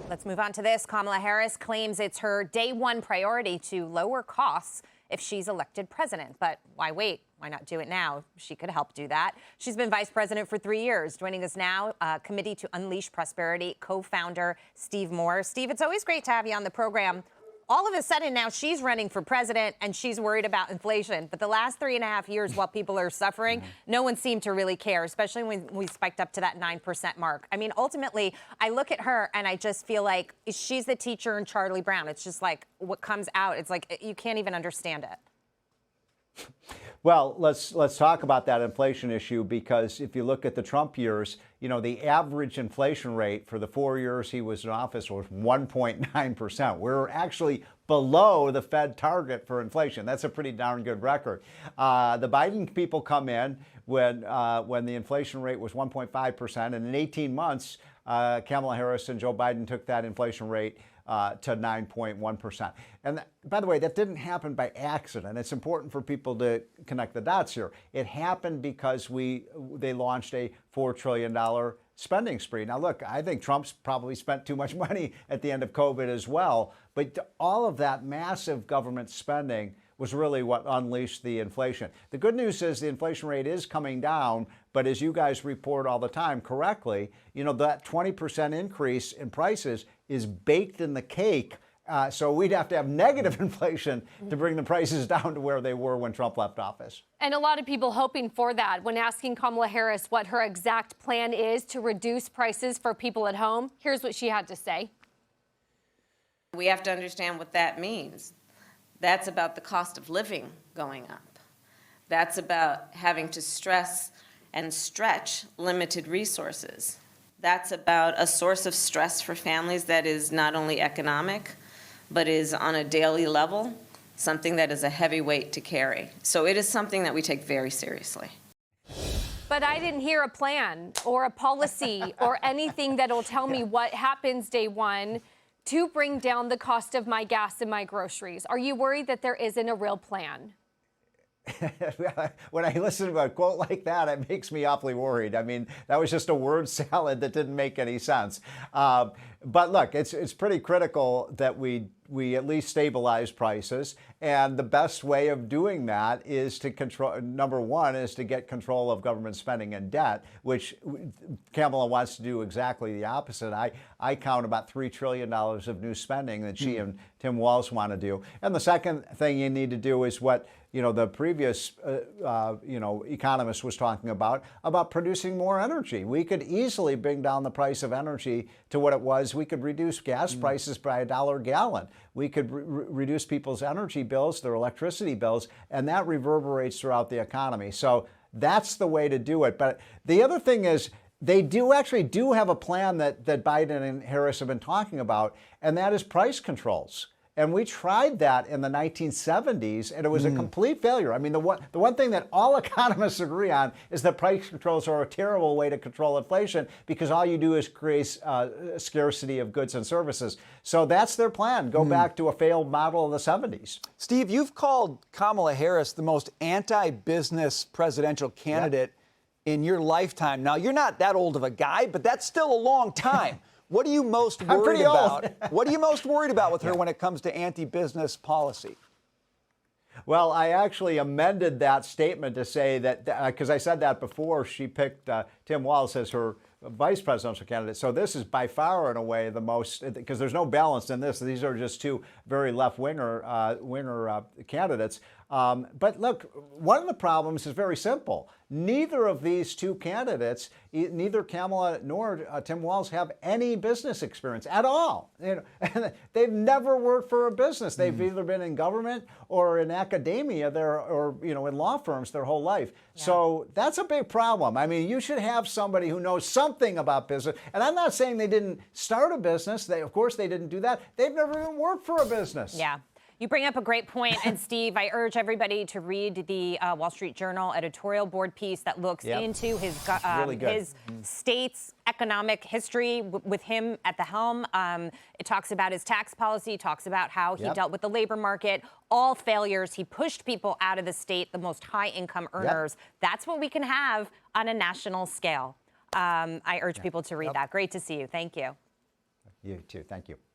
Let's move on to this. Kamala Harris claims it's her day one priority to lower costs if she's elected president. But why wait? Why not do it now? She could help do that. She's been vice president for 3 years. Joining us now, Committee to Unleash Prosperity co-founder Steve Moore. Steve, it's always great to have you on the program. All of a sudden now she's running for president and she's worried about inflation. But the last 3.5 years, while people are suffering, no one seemed to really care, especially when we spiked up to that 9% mark. I mean, ultimately, I look at her and I just feel like she's the teacher in Charlie Brown. It's just like what comes out. It's like you can't even understand it. Well, let's talk about that inflation issue, because if you look at the Trump years, you know, the average inflation rate for the 4 years he was in office was 1.9%. We're actually below the Fed target for inflation. That's a pretty darn good record. The Biden people come in when the inflation rate was 1.5%, and in 18 months, Kamala Harris and Joe Biden took that inflation rate to 9.1%. And by the way, that didn't happen by accident. It's important for people to connect the dots here. It happened because they launched a $4 trillion spending spree. Now, look, I think Trump's probably spent too much money at the end of COVID as well. But all of that massive government spending was really what unleashed the inflation. The good news is the inflation rate is coming down, but as you guys report all the time correctly, you know, that 20% increase in prices is baked in the cake. So we'd have to have negative inflation to bring the prices down to where they were when Trump left office. And a lot of people hoping for that. When asking Kamala Harris what her exact plan is to reduce prices for people at home, here's what she had to say. We have to understand what that means. That's about the cost of living going up. That's about having to stress and stretch limited resources. That's about a source of stress for families that is not only economic, but is on a daily level, something that is a heavy weight to carry. So it is something that we take very seriously. But I didn't hear a plan or a policy or anything that'll tell me what happens day one to bring down the cost of my gas and my groceries. Are you worried that there isn't a real plan? When I listen to a quote like that, it makes me awfully worried. I mean, that was just a word salad that didn't make any sense. But look, it's pretty critical that we at least stabilize prices. And the best way of doing that is to control, number one, is to get control of government spending and debt, which Kamala wants to do exactly the opposite. I count about $3 trillion of new spending that she and Tim Walz want to do. And the second thing you need to do is what, you know, the previous, economist was talking about producing more energy. We could easily bring down the price of energy to what it was. We could reduce gas prices by $1 a gallon. We could reduce people's energy bills, their electricity bills, and that reverberates throughout the economy. So that's the way to do it. But the other thing is, they actually do have a plan that Biden and Harris have been talking about, and that is price controls. And we tried that in the 1970s, and it was a complete failure. I mean, the one thing that all economists agree on is that price controls are a terrible way to control inflation, because all you do is create scarcity of goods and services. So that's their plan. Go back to a failed model of the 70s. Steve, you've called Kamala Harris the most anti-business presidential candidate in your lifetime. Now, you're not that old of a guy, but that's still a long time. What are you most worried about? What are you most worried about with her when it comes to anti-business policy? Well, I actually amended that statement to say that, because I said that before she picked Tim Walz as her vice presidential candidate. So this is by far, in a way, the most, because there's no balance in this. These are just two very left-winger candidates. But look, one of the problems is very simple. Neither of these two candidates, neither Kamala nor Tim Walz, have any business experience at all. You know, and they've never worked for a business. They've either been in government or in academia, or in law firms their whole life. Yeah. So that's a big problem. I mean, you should have somebody who knows something about business. And I'm not saying they didn't start a business. Of course, they didn't do that. They've never even worked for a business. Yeah. You bring up a great point, and Steve, I urge everybody to read the Wall Street Journal editorial board piece that looks into his state's economic history with him at the helm. It talks about his tax policy, talks about how he dealt with the labor market, all failures. He pushed people out of the state, the most high-income earners. That's what we can have on a national scale. I urge people to read that. Great to see you. Thank you. You too. Thank you.